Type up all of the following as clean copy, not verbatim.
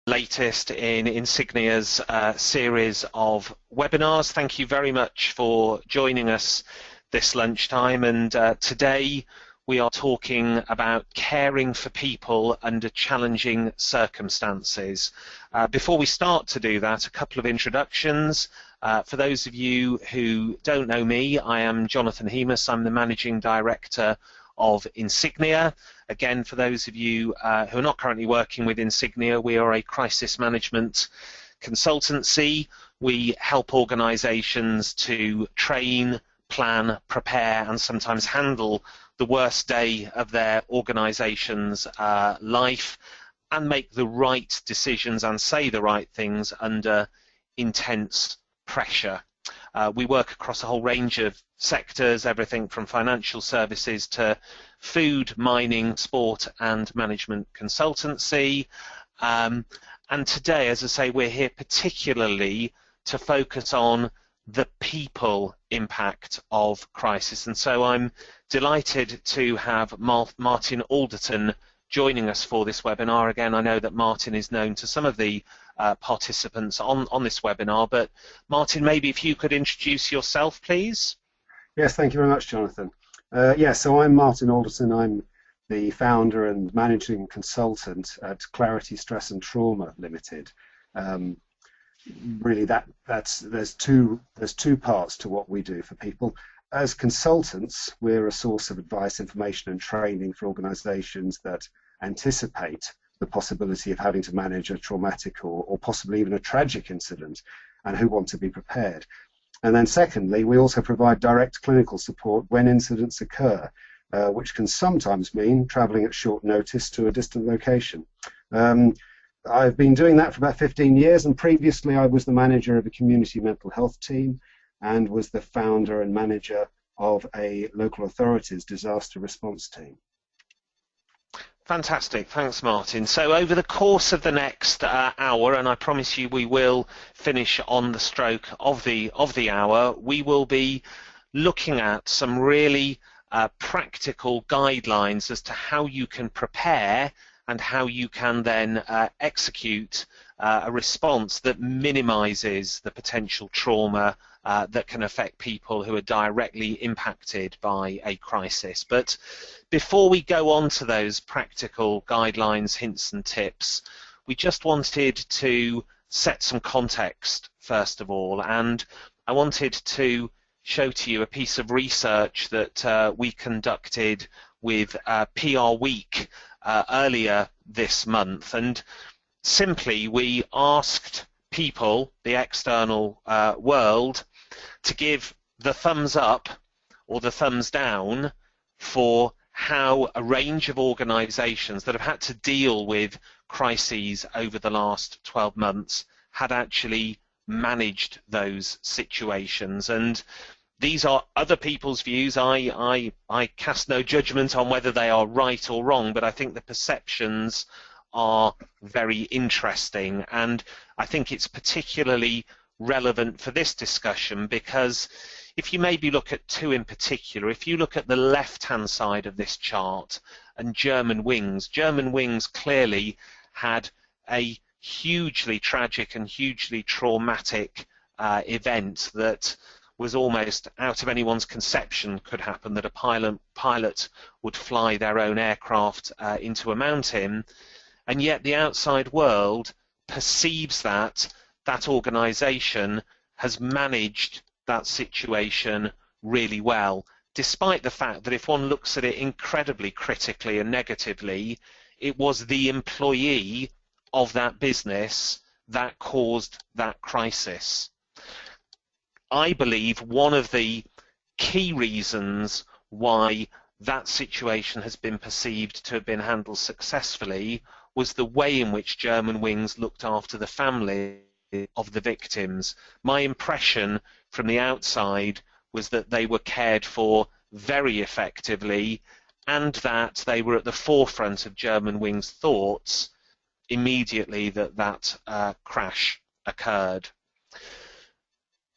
latest in Insignia's series of webinars. Thank you very much for joining us this lunchtime, and today we are talking about caring for people under challenging circumstances. Before we start to do that, a couple of introductions. For those of you who don't know me, I am Jonathan Hemus. I'm the Managing Director of Insignia. Again, for those of you who are not currently working with Insignia, we are a crisis management consultancy. We help organisations to train, plan, prepare and sometimes handle the worst day of their organisation's life and make the right decisions and say the right things under intense pressure. We work across a whole range of sectors, everything from financial services to food, mining, sport and management consultancy. And today, as I say, we're here particularly to focus on the people impact of crisis. And so I'm delighted to have Martin Alderton joining us for this webinar. Again, I know that Martin is known to some of the participants on this webinar, but Martin, maybe if you could introduce yourself, please. Yes, thank you very much, Jonathan. So I'm Martin Alderton. I'm the founder and managing consultant at Clarity Stress and Trauma Limited. Really, there's two parts to what we do for people. As consultants, we're a source of advice, information and training for organisations that anticipate the possibility of having to manage a traumatic or possibly even a tragic incident and who want to be prepared. And then secondly, we also provide direct clinical support when incidents occur, which can sometimes mean travelling at short notice to a distant location. I've been doing that for about 15 years, and previously I was the manager of a community mental health team and was the founder and manager of a local authorities disaster response team. Fantastic, thanks Martin. So over the course of the next hour, and I promise you we will finish on the stroke of the hour, we will be looking at some really practical guidelines as to how you can prepare and how you can then execute a response that minimises the potential trauma that can affect people who are directly impacted by a crisis. But before we go on to those practical guidelines, hints and tips, we just wanted to set some context first of all, and I wanted to show to you a piece of research that we conducted with PR Week earlier this month, and simply we asked people, the external world, to give the thumbs up or the thumbs down for how a range of organisations that have had to deal with crises over the last 12 months had actually managed those situations. And these are other people's views. I cast no judgment on whether they are right or wrong, but I think the perceptions are very interesting, and I think it's particularly relevant for this discussion because if you maybe look at two in particular, if you look at the left-hand side of this chart and Germanwings clearly had a hugely tragic and hugely traumatic event that was almost out of anyone's conception could happen, that a pilot would fly their own aircraft into a mountain, and yet the outside world perceives that organisation has managed that situation really well, despite the fact that if one looks at it incredibly critically and negatively, it was the employee of that business that caused that crisis. I believe one of the key reasons why that situation has been perceived to have been handled successfully was the way in which Germanwings looked after the family of the victims. My impression from the outside was that they were cared for very effectively and that they were at the forefront of Germanwings' thoughts immediately that crash occurred.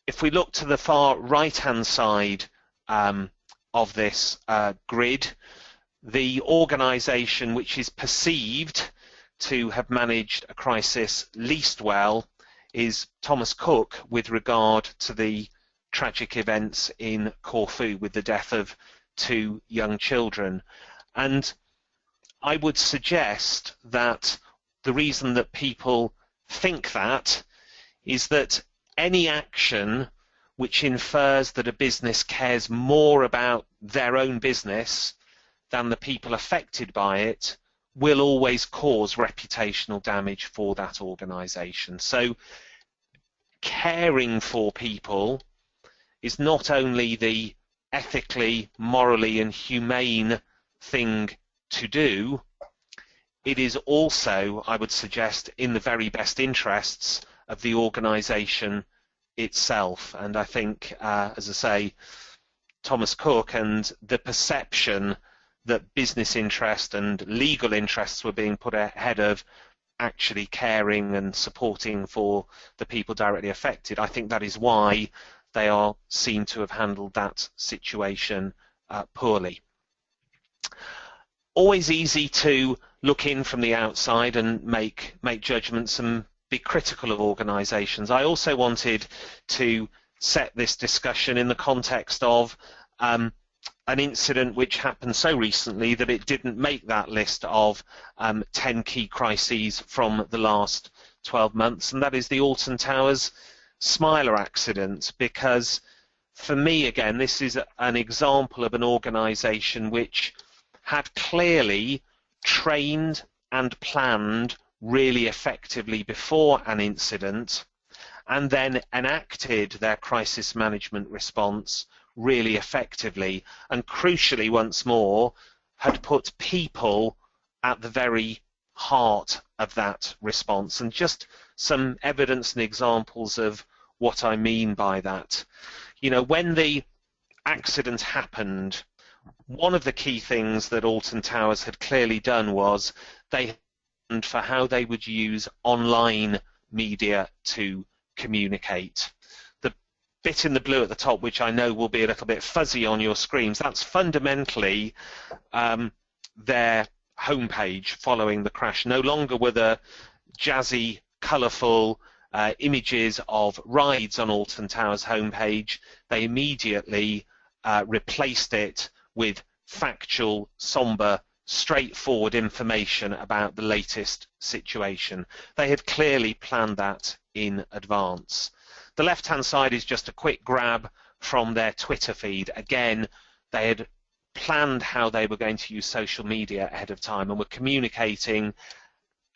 If we look to the far right-hand side of this grid, the organisation which is perceived to have managed a crisis least well is Thomas Cook with regard to the tragic events in Corfu with the death of 2 young children. And I would suggest that the reason that people think that is that any action which infers that a business cares more about their own business than the people affected by it will always cause reputational damage for that organisation. So caring for people is not only the ethically, morally and humane thing to do, it is also, I would suggest, in the very best interests of the organisation itself. And I think, as I say, Thomas Cook and the perception that business interest and legal interests were being put ahead of actually caring and supporting for the people directly affected, I think that is why they are seen to have handled that situation poorly. Always easy to look in from the outside and make judgments and be critical of organisations. I also wanted to set this discussion in the context of an incident which happened so recently that it didn't make that list of 10 key crises from the last 12 months, and that is the Alton Towers Smiler accident, because for me, again, this is an example of an organisation which had clearly trained and planned really effectively before an incident and then enacted their crisis management response really effectively, and crucially once more had put people at the very heart of that response. And just some evidence and examples of what I mean by that. You know, when the accident happened, one of the key things that Alton Towers had clearly done was they planned for how they would use online media to communicate. The bit in the blue at the top, which I know will be a little bit fuzzy on your screens, that's fundamentally their homepage following the crash. No longer were the jazzy, colourful images of rides on Alton Towers homepage. They immediately replaced it with factual, sombre, straightforward information about the latest situation. They had clearly planned that in advance. The left-hand side is just a quick grab from their Twitter feed. Again, they had planned how they were going to use social media ahead of time and were communicating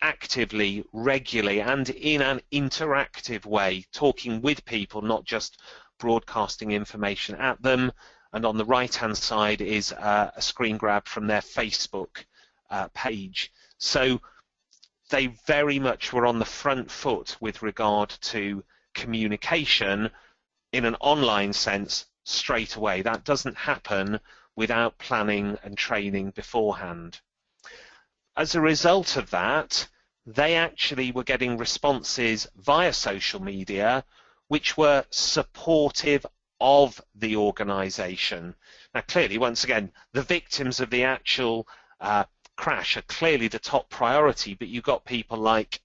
actively, regularly, and in an interactive way, talking with people, not just broadcasting information at them. And on the right-hand side is a screen grab from their Facebook page. So they very much were on the front foot with regard to communication in an online sense straight away. That doesn't happen without planning and training beforehand. As a result of that, they actually were getting responses via social media which were supportive of the organisation. Now clearly, once again, the victims of the actual crash are clearly the top priority, but you got people like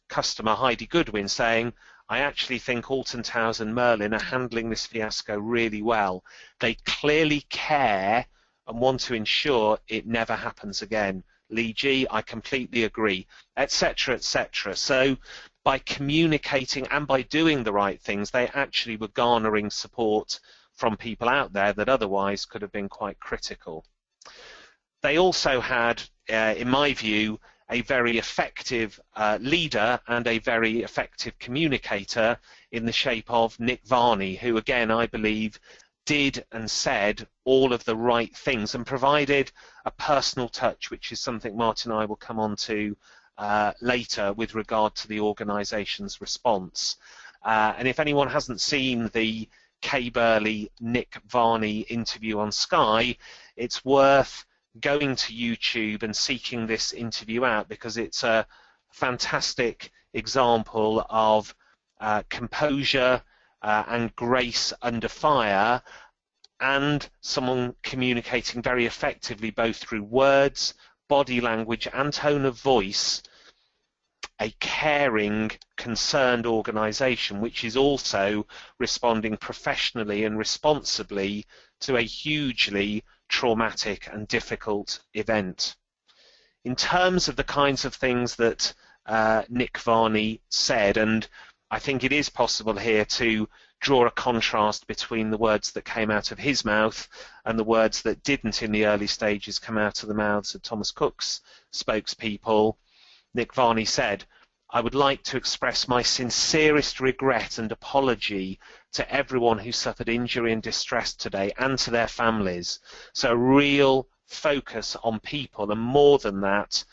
customer Heidi Goodwin saying, I actually think Alton Towers and Merlin are handling this fiasco really well. They clearly care and want to ensure it never happens again. Lee G, I completely agree, etc., etc. So by communicating and by doing the right things, they actually were garnering support from people out there that otherwise could have been quite critical. They also had, in my view, a very effective leader and a very effective communicator in the shape of Nick Varney, who again I believe did and said all of the right things and provided a personal touch, which is something Martin and I will come on to later with regard to the organisation's response. And if anyone hasn't seen the Kay Burley, Nick Varney interview on Sky, it's worth going to YouTube and seeking this interview out, because it's a fantastic example of composure and grace under fire, and someone communicating very effectively both through words, body language and tone of voice a caring, concerned organisation which is also responding professionally and responsibly to a hugely traumatic and difficult event. In terms of the kinds of things that Nick Varney said, and I think it is possible here to draw a contrast between the words that came out of his mouth and the words that didn't in the early stages come out of the mouths of Thomas Cook's spokespeople. Nick Varney said, "I would like to express my sincerest regret and apology to everyone who suffered injury and distress today and to their families." So a real focus on people, and more than that,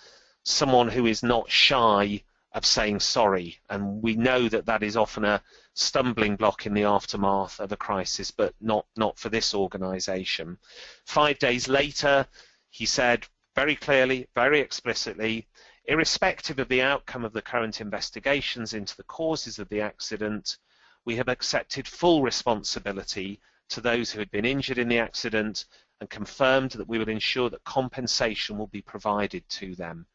someone who is not shy of saying sorry. And we know that that is often a stumbling block in the aftermath of a crisis, but not for this organisation. 5 days later, he said very clearly, very explicitly, "Irrespective of the outcome of the current investigations into the causes of the accident, we have accepted full responsibility to those who had been injured in the accident and confirmed that we will ensure that compensation will be provided to them."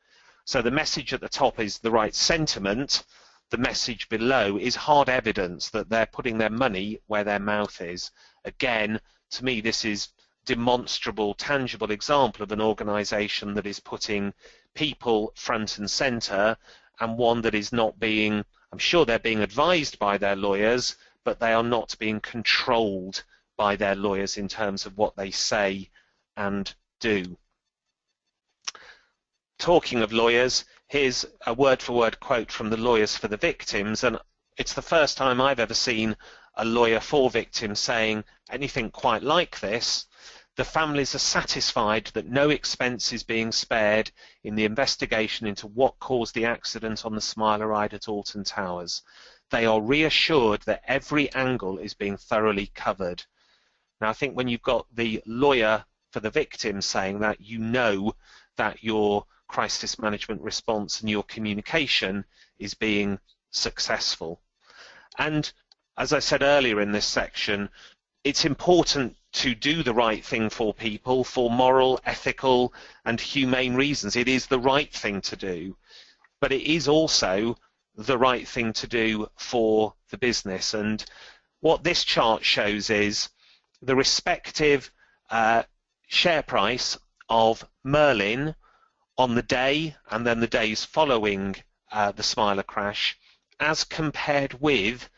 So the message at the top is the right sentiment. The message below is hard evidence that they're putting their money where their mouth is. Again, to me, this is demonstrable, tangible example of an organisation that is putting people front and centre, and one that is not being, I'm sure they're being advised by their lawyers, but they are not being controlled by their lawyers in terms of what they say and do. Talking of lawyers, here's a word-for-word quote from the lawyers for the victims, and it's the first time I've ever seen a lawyer for victims saying anything quite like this. "The families are satisfied that no expense is being spared in the investigation into what caused the accident on the Smiler ride at Alton Towers. They are reassured that every angle is being thoroughly covered." Now, I think when you've got the lawyer for the victim saying that, you know that your crisis management response and your communication is being successful. And as I said earlier in this section, it's important to do the right thing for people for moral, ethical and humane reasons. It is the right thing to do, but it is also the right thing to do for the business. And what this chart shows is the respective share price of Merlin on the day and then the days following the Smiler crash as compared with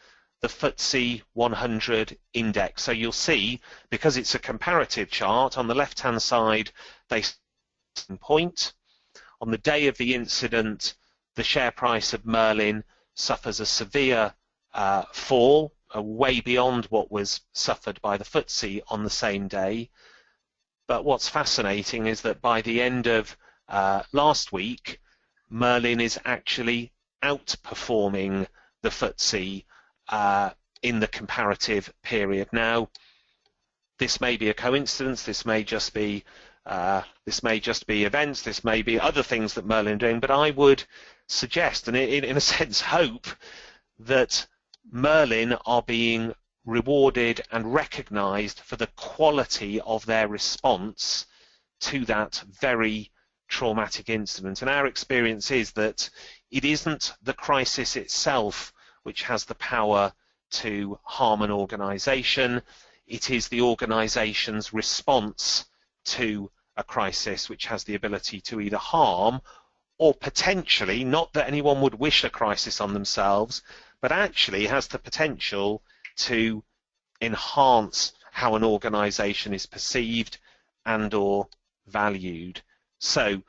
the FTSE 100 index. So you'll see, because it's a comparative chart, on the left-hand side they point. On the day of the incident, the share price of Merlin suffers a severe fall, way beyond what was suffered by the FTSE on the same day. But what's fascinating is that by the end of last week, Merlin is actually outperforming the FTSE in the comparative period. Now, this may be a coincidence. This may just be events. This may be other things that Merlin are doing. But I would suggest, and in a sense hope, that Merlin are being rewarded and recognised for the quality of their response to that very traumatic incident. And our experience is that it isn't the crisis itself which has the power to harm an organisation. It is the organisation's response to a crisis which has the ability to either harm or potentially, not that anyone would wish a crisis on themselves, but actually has the potential to enhance how an organisation is perceived and or valued. So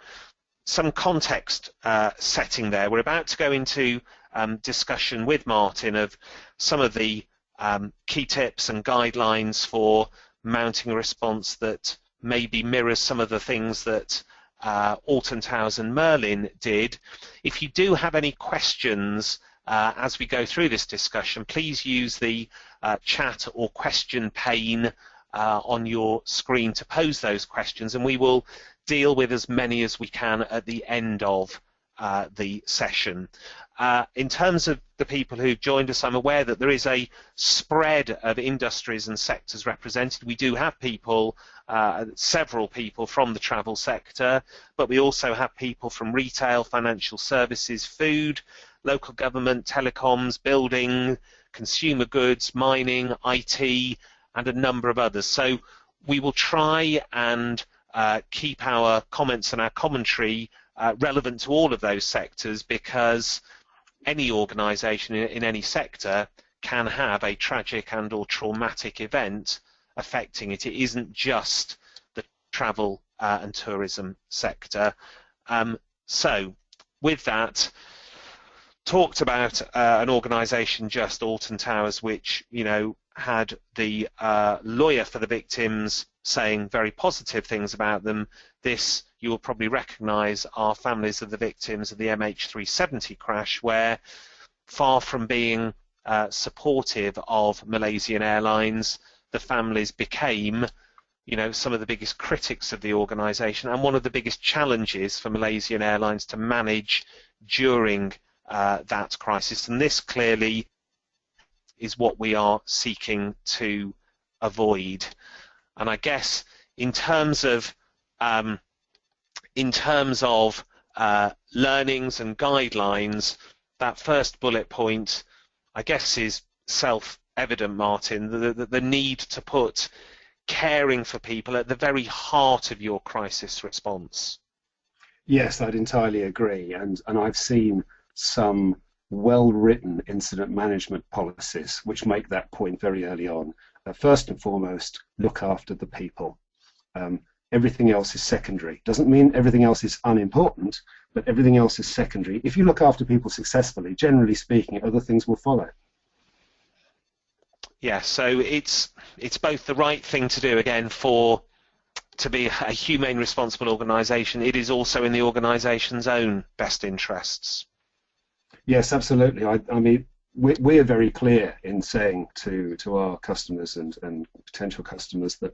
some context setting there. We're about to go into discussion with Martin of some of the key tips and guidelines for mounting a response that maybe mirrors some of the things that Alton Towers and Merlin did. If you do have any questions as we go through this discussion, please use the chat or question pane on your screen to pose those questions, and we will deal with as many as we can at the end of the session. In terms of the people who've joined us. I'm aware that there is a spread of industries and sectors represented. We do have people, several people from the travel sector, but we also have people from retail, financial services, food, local government, telecoms, building, consumer goods, mining, IT, and a number of others. So we will try and keep our comments and our commentary relevant to all of those sectors, because any organisation in any sector can have a tragic and or traumatic event affecting it. It isn't just the travel and tourism sector. So with that, talked about an organisation, just Alton Towers, which, you know, had the lawyer for the victims saying very positive things about them. This, you will probably recognise, are families of the victims of the MH370 crash, where, far from being supportive of Malaysian Airlines, the families became, you know, some of the biggest critics of the organisation, and one of the biggest challenges for Malaysian Airlines to manage during that crisis. And this clearly is what we are seeking to avoid. And I guess in terms of learnings and guidelines, that first bullet point, I guess, is self-evident, Martin, the need to put caring for people at the very heart of your crisis response. Yes, I'd entirely agree, and I've seen some well-written incident management policies which make that point very early on. First and foremost, look after the people. Everything else is secondary. Doesn't mean everything else is unimportant, but everything else is secondary. If you look after people successfully, generally speaking, other things will follow. Yeah, so it's both the right thing to do, again, to be a humane, responsible organisation. It is also in the organisation's own best interests. Yes, absolutely. I mean, we are very clear in saying to our customers and potential customers that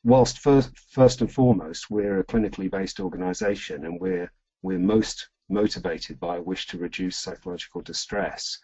whilst first and foremost we're a clinically based organisation, and we're most motivated by a wish to reduce psychological distress,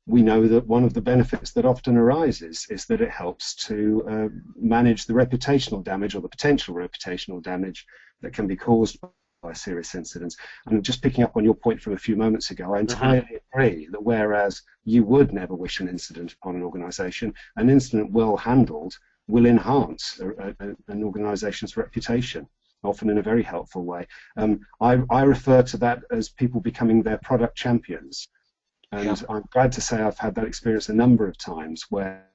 we know that one of the benefits that often arises is that it helps to manage the reputational damage, or the potential reputational damage, that can be caused by serious incidents. And just picking up on your point from a few moments ago, I entirely agree that whereas you would never wish an incident upon an organisation, an incident well handled will enhance an organisation's reputation, often in a very helpful way. I refer to that as people becoming their product champions. And yeah, I'm glad to say I've had that experience a number of times, where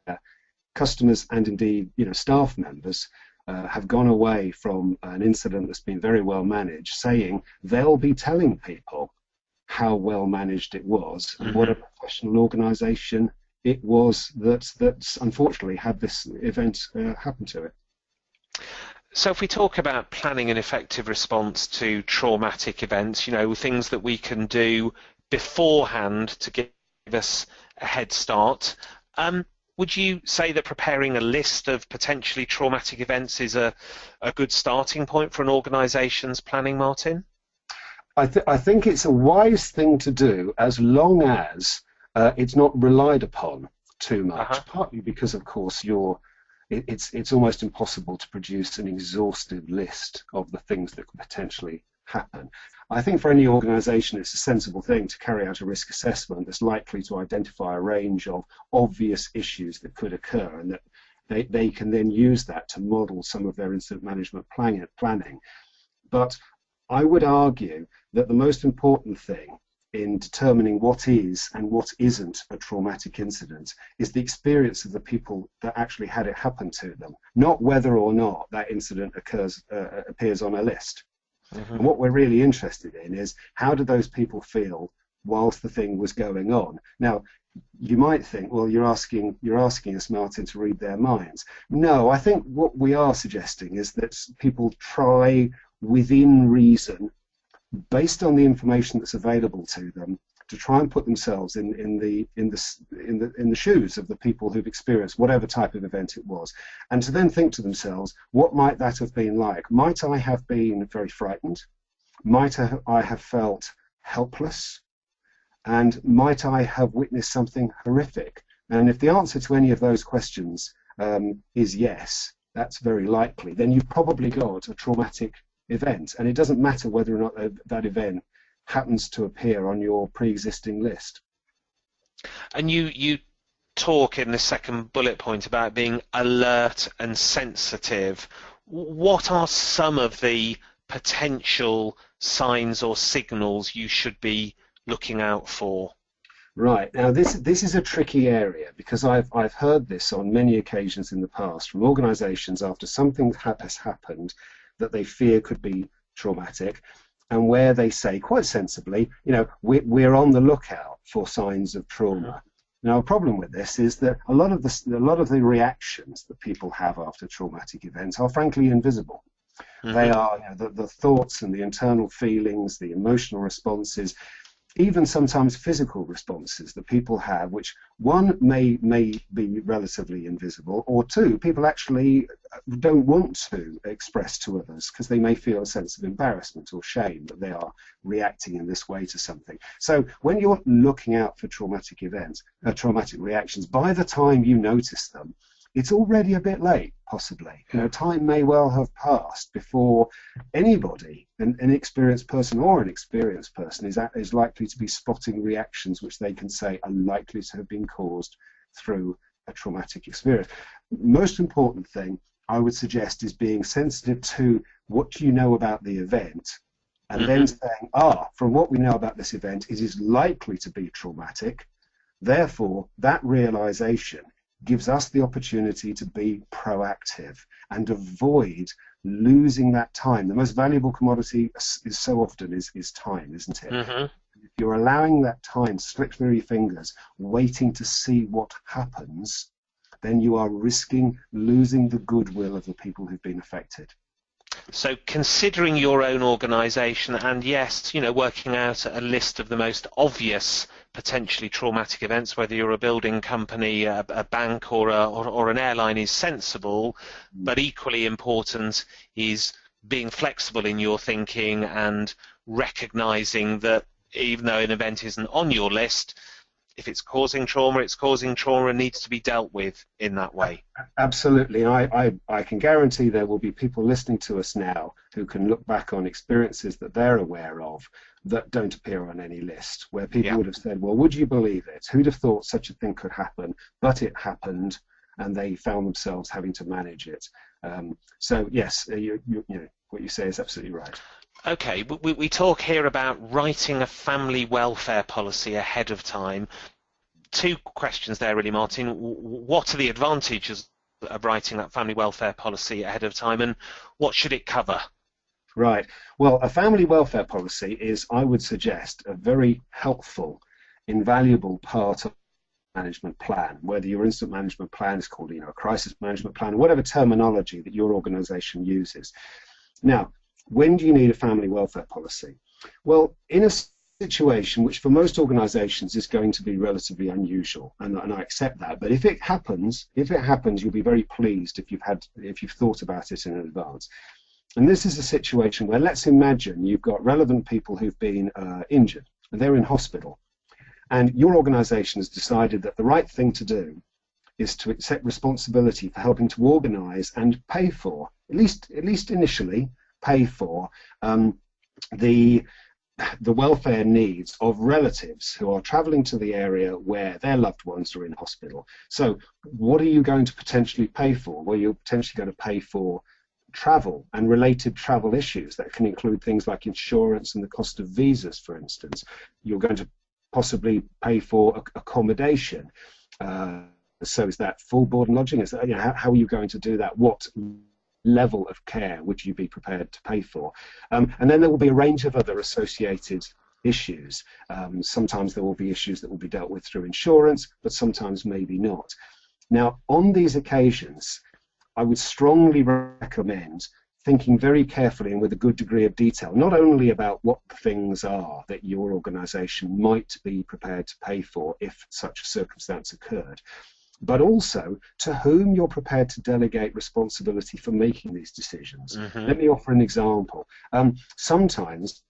customers and indeed, you know, staff members have gone away from an incident that's been very well managed, saying they'll be telling people how well managed it was, and what a professional organisation it was that unfortunately had this event happen to it. So if we talk about planning an effective response to traumatic events, you know, things that we can do beforehand to give us a head start, would you say that preparing a list of potentially traumatic events is a good starting point for an organisation's planning, Martin? I think it's a wise thing to do, as long as it's not relied upon too much, partly because, of course, it's almost impossible to produce an exhaustive list of the things that could potentially happen. I think for any organisation it's a sensible thing to carry out a risk assessment that's likely to identify a range of obvious issues that could occur, and that they can then use that to model some of their incident management planning. But I would argue that the most important thing in determining what is and what isn't a traumatic incident is the experience of the people that actually had it happen to them, not whether or not that incident appears on a list. And what we're really interested in is, how do those people feel whilst the thing was going on? Now, you might think, well, you're asking us, Martin, to read their minds. No, I think what we are suggesting is that people try, within reason, based on the information that's available to them, to try and put themselves in the shoes of the people who've experienced whatever type of event it was, and to then think to themselves, what might that have been like? Might I have been very frightened? Might I have felt helpless? And might I have witnessed something horrific? And if the answer to any of those questions is yes, that's very likely, then you've probably got a traumatic event. And it doesn't matter whether or not that event happens to appear on your pre-existing list. And you talk in the second bullet point about being alert and sensitive. What are some of the potential signs or signals you should be looking out for? Right, now this is a tricky area, because I've heard this on many occasions in the past from organisations after something has happened that they fear could be traumatic, and where they say quite sensibly, you know, we're on the lookout for signs of trauma. Now, a problem with this is that a lot of the reactions that people have after traumatic events are frankly invisible. They are, you know, the thoughts and the internal feelings, the emotional responses, even sometimes physical responses that people have, which one may be relatively invisible, or two, people actually don't want to express to others because they may feel a sense of embarrassment or shame that they are reacting in this way to something. So when you're looking out for traumatic events, traumatic reactions, by the time you notice them, it's already a bit late, possibly. You know, time may well have passed before anybody, an inexperienced person or an experienced person, is likely to be spotting reactions which they can say are likely to have been caused through a traumatic experience. Most important thing I would suggest is being sensitive to what you know about the event, and then saying, from what we know about this event, it is likely to be traumatic. Therefore, that realization gives us the opportunity to be proactive and avoid losing that time. The most valuable commodity is so often is time, isn't it? If you're allowing that time slip through your fingers, waiting to see what happens, then you are risking losing the goodwill of the people who've been affected. So considering your own organisation, and yes, you know, working out a list of the most obvious potentially traumatic events, whether you're a building company, a bank, or an airline, is sensible, but equally important is being flexible in your thinking and recognising that even though an event isn't on your list, if it's causing trauma and needs to be dealt with in that way. Absolutely. I can guarantee there will be people listening to us now who can look back on experiences that they're aware of that don't appear on any list, where people would have said, well, would you believe it? Who'd have thought such a thing could happen? But it happened, and they found themselves having to manage it. So yes, you know, what you say is absolutely right. Okay, we talk here about writing a family welfare policy ahead of time. Two questions there really, Martin. What are the advantages of writing that family welfare policy ahead of time, and what should it cover? Right. Well, a family welfare policy is, I would suggest, a very helpful, invaluable part of management plan, whether your incident management plan is called, you know, a crisis management plan, whatever terminology that your organization uses. Now, when do you need a family welfare policy? Well, in a situation which for most organizations is going to be relatively unusual, and I accept that, but if it happens, you'll be very pleased if you've thought about it in advance. And this is a situation where, let's imagine you've got relevant people who've been injured, and they're in hospital, and your organization has decided that the right thing to do is to accept responsibility for helping to organize and pay for, at least initially, pay for the welfare needs of relatives who are traveling to the area where their loved ones are in hospital. So what are you going to potentially pay for? Well, you're potentially going to pay for travel and related travel issues. That can include things like insurance and the cost of visas, for instance. You're going to possibly pay for accommodation. So is that full board and lodging? Is that, you know, how are you going to do that? What level of care would you be prepared to pay for? And then there will be a range of other associated issues. Sometimes there will be issues that will be dealt with through insurance, but sometimes maybe not. Now, on these occasions, I would strongly recommend thinking very carefully and with a good degree of detail, not only about what things are that your organization might be prepared to pay for if such a circumstance occurred, but also to whom you're prepared to delegate responsibility for making these decisions. Let me offer an example. Sometimes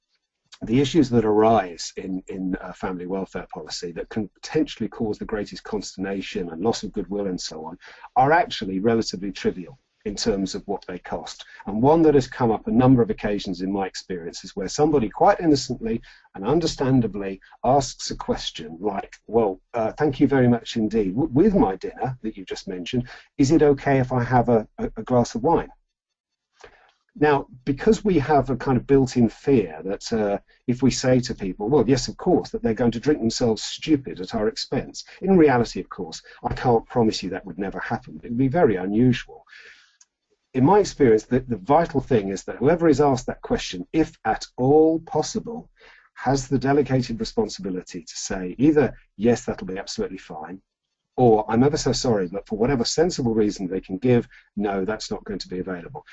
the issues that arise in family welfare policy that can potentially cause the greatest consternation and loss of goodwill and so on are actually relatively trivial in terms of what they cost. And one that has come up a number of occasions in my experience is where somebody quite innocently and understandably asks a question like, well, thank you very much indeed. With my dinner that you just mentioned, is it okay if I have a glass of wine? Now, because we have a kind of built-in fear that if we say to people, well, yes, of course, that they're going to drink themselves stupid at our expense. In reality, of course, I can't promise you that would never happen. It would be very unusual. In my experience, the vital thing is that whoever is asked that question, if at all possible, has the delegated responsibility to say either, yes, that'll be absolutely fine, or I'm ever so sorry, but for whatever sensible reason they can give, no, that's not going to be available.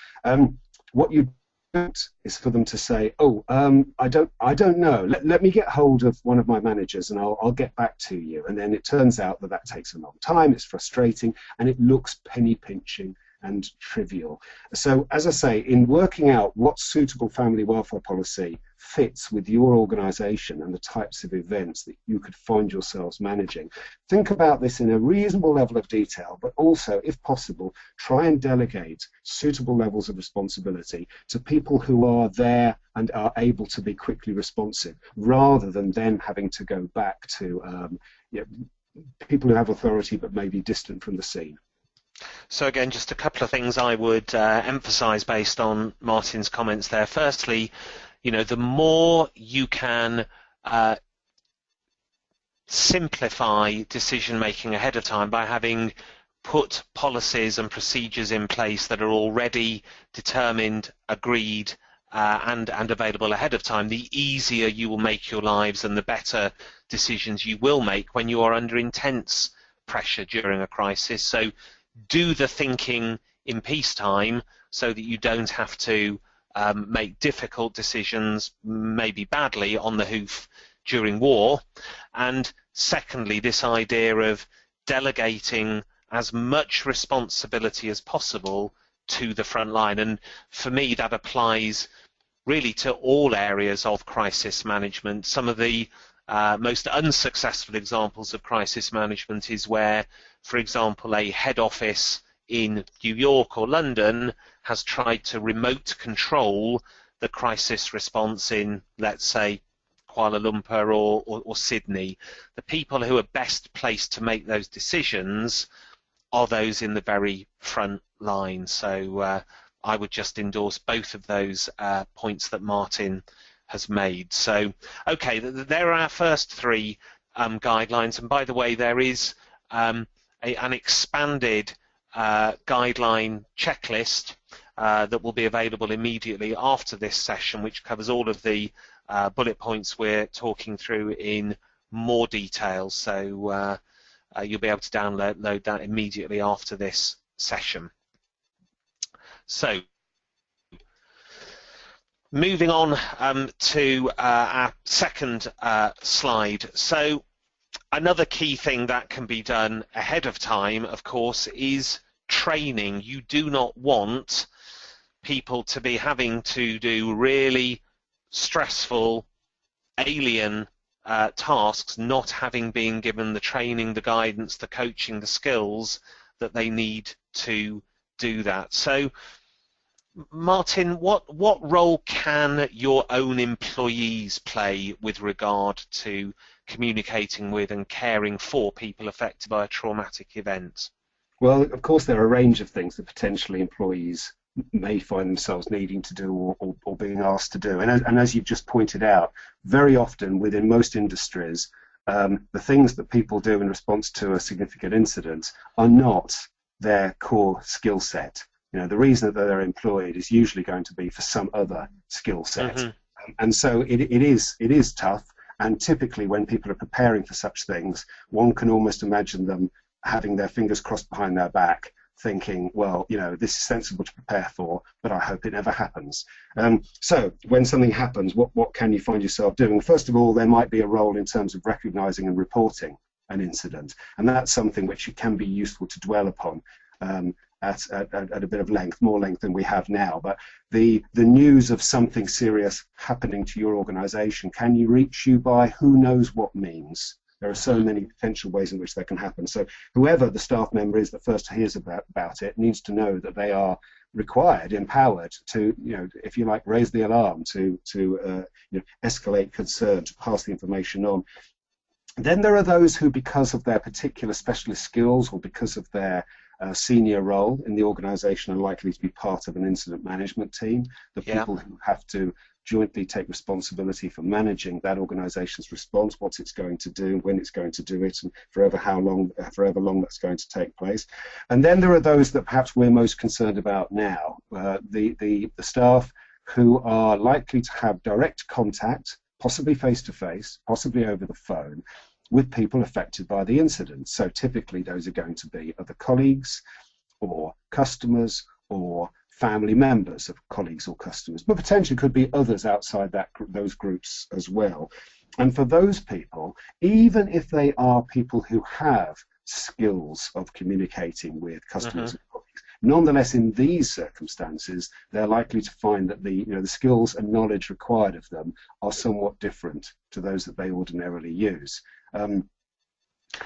What you don't is for them to say, oh, I don't know. Let me get hold of one of my managers and I'll get back to you. And then it turns out that takes a long time, it's frustrating, and it looks penny pinching and trivial. So, as I say, in working out what suitable family welfare policy fits with your organisation and the types of events that you could find yourselves managing, think about this in a reasonable level of detail, but also, if possible, try and delegate suitable levels of responsibility to people who are there and are able to be quickly responsive, rather than then having to go back to people who have authority but may be distant from the scene. So again, just a couple of things I would emphasise based on Martin's comments there. Firstly, the more you can simplify decision making ahead of time by having put policies and procedures in place that are already determined, agreed, and available ahead of time, the easier you will make your lives and the better decisions you will make when you are under intense pressure during a crisis. So do the thinking in peacetime so that you don't have to make difficult decisions, maybe badly, on the hoof during war. And secondly, this idea of delegating as much responsibility as possible to the front line. And for me, that applies really to all areas of crisis management. Some of the most unsuccessful examples of crisis management is where, for example, a head office in New York or London has tried to remote control the crisis response in, let's say, Kuala Lumpur or Sydney. The people who are best placed to make those decisions are those in the very front line. So I would just endorse both of those points that Martin has made. So, okay, there are our first three guidelines. And by the way, there is an expanded guideline checklist that will be available immediately after this session, which covers all of the bullet points we're talking through in more detail. So you'll be able to download that immediately after this session. So, moving on to our second slide. So another key thing that can be done ahead of time, of course, is training. You do not want people to be having to do really stressful, alien tasks, not having been given the training, the guidance, the coaching, the skills that they need to do that. So, Martin, what role can your own employees play with regard to communicating with and caring for people affected by a traumatic event? Well, of course, there are a range of things that potentially employees may find themselves needing to do or being asked to do. And as you've just pointed out, very often within most industries, the things that people do in response to a significant incident are not their core skill set. The reason that they're employed is usually going to be for some other skill set. Mm-hmm. And so it is tough. And typically when people are preparing for such things, one can almost imagine them having their fingers crossed behind their back, thinking, well, this is sensible to prepare for, but I hope it never happens. So when something happens, what can you find yourself doing? First of all, there might be a role in terms of recognizing and reporting an incident. And that's something which can be useful to dwell upon. at a bit of length, more length than we have now. But the news of something serious happening to your organisation, can you reach you by who knows what means? There are so many potential ways in which that can happen. So whoever the staff member is that first hears about it needs to know that they are required, empowered to, if you like, raise the alarm, to escalate concern, to pass the information on. Then there are those who, because of their particular specialist skills or because of their senior role in the organisation, are likely to be part of an incident management team. The people who have to jointly take responsibility for managing that organisation's response, what it's going to do, when it's going to do it, and forever long that's going to take place. And then there are those that perhaps we're most concerned about now, the staff who are likely to have direct contact, possibly face-to-face, possibly over the phone, with people affected by the incident. So typically those are going to be other colleagues or customers or family members of colleagues or customers, but potentially could be others outside those groups as well. And for those people, even if they are people who have skills of communicating with customers and colleagues, nonetheless in these circumstances they're likely to find that the skills and knowledge required of them are somewhat different to those that they ordinarily use. And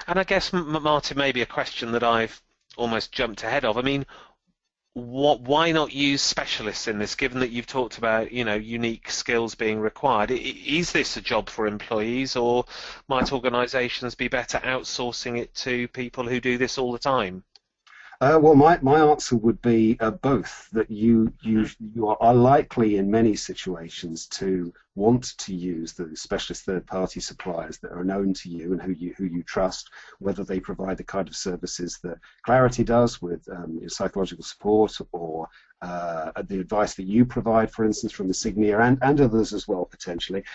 I guess, Martin, maybe a question that I've almost jumped ahead of. I mean, why not use specialists in this, given that you've talked about unique skills being required? Is this a job for employees, or might organisations be better outsourcing it to people who do this all the time? Well, my answer would be both. That you are likely in many situations to want to use the specialist third-party suppliers that are known to you and who you trust, whether they provide the kind of services that Clarity does with psychological support, or the advice that you provide, for instance, from Insignia and others as well, potentially.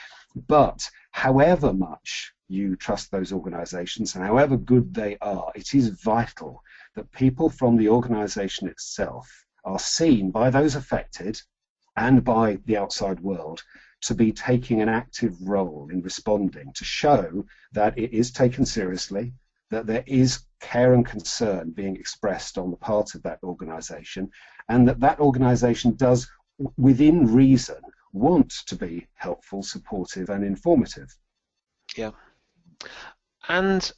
But however much you trust those organisations and however good they are, it is vital that people from the organisation itself are seen by those affected and by the outside world to be taking an active role in responding, to show that it is taken seriously, that there is care and concern being expressed on the part of that organisation, and that organisation does, within reason, want to be helpful, supportive and informative. Yeah. And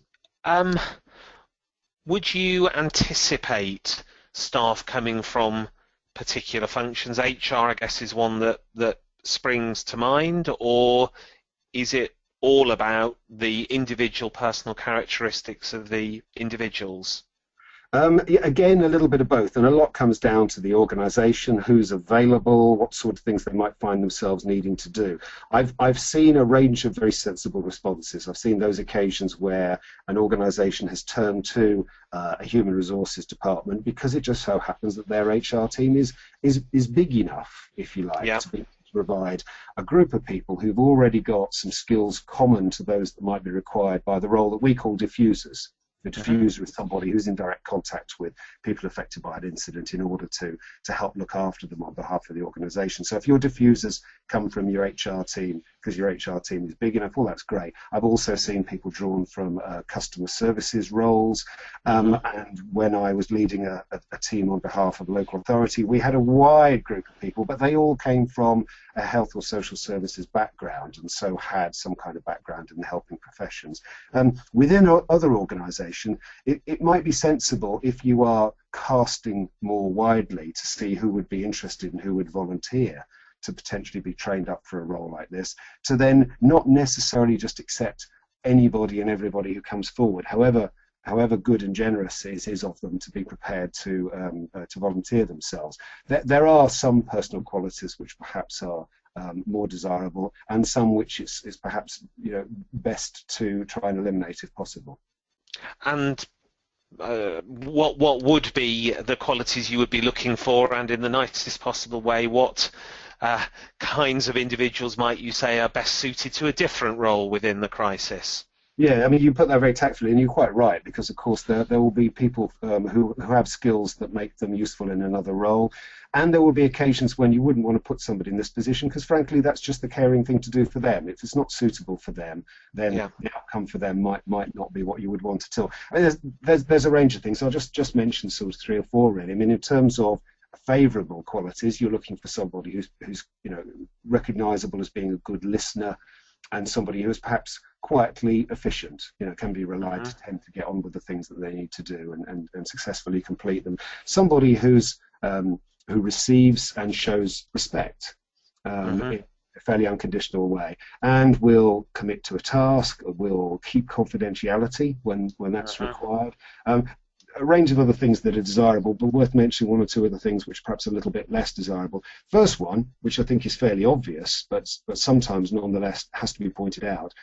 would you anticipate staff coming from particular functions? HR, I guess, is one that springs to mind, or is it all about the individual personal characteristics of the individuals? Again, a little bit of both, and a lot comes down to the organisation, who's available, what sort of things they might find themselves needing to do. I've seen a range of very sensible responses. I've seen those occasions where an organisation has turned to a human resources department because it just so happens that their HR team is big enough, if you like, to provide a group of people who've already got some skills common to those that might be required by the role that we call diffusers. The diffuser is somebody who's in direct contact with people affected by an incident in order to help look after them on behalf of the organisation. So if your diffusers come from your HR team because your HR team is big enough, well, that's great. I've also seen people drawn from customer services roles, and when I was leading a team on behalf of a local authority, we had a wide group of people, but they all came from a health or social services background, and so had some kind of background in the helping professions. Within other organisations, it might be sensible, if you are casting more widely to see who would be interested and who would volunteer to potentially be trained up for a role like this, to then not necessarily just accept anybody and everybody who comes forward, however good and generous it is of them to be prepared to volunteer themselves. There are some personal qualities which perhaps are more desirable, and some which is perhaps best to try and eliminate if possible. And what would be the qualities you would be looking for, and in the nicest possible way, what kinds of individuals might you say are best suited to a different role within the crisis? Yeah, I mean, you put that very tactfully, and you're quite right, because of course there will be people who have skills that make them useful in another role, and there will be occasions when you wouldn't want to put somebody in this position because, frankly, that's just the caring thing to do for them. If it's not suitable for them, then Yeah. the outcome for them might not be what you would want at all. I mean, there's a range of things. I'll just mention sort of 3 or 4 really. I mean, in terms of favourable qualities, you're looking for somebody who's recognisable as being a good listener, and somebody who is perhaps quietly efficient, can be relied to tend to get on with the things that they need to do and successfully complete them. Somebody who receives and shows respect in a fairly unconditional way, and will commit to a task, will keep confidentiality when that's required. A range of other things that are desirable, but worth mentioning 1 or 2 other things which are perhaps a little bit less desirable. First one, which I think is fairly obvious, but sometimes nonetheless has to be pointed out,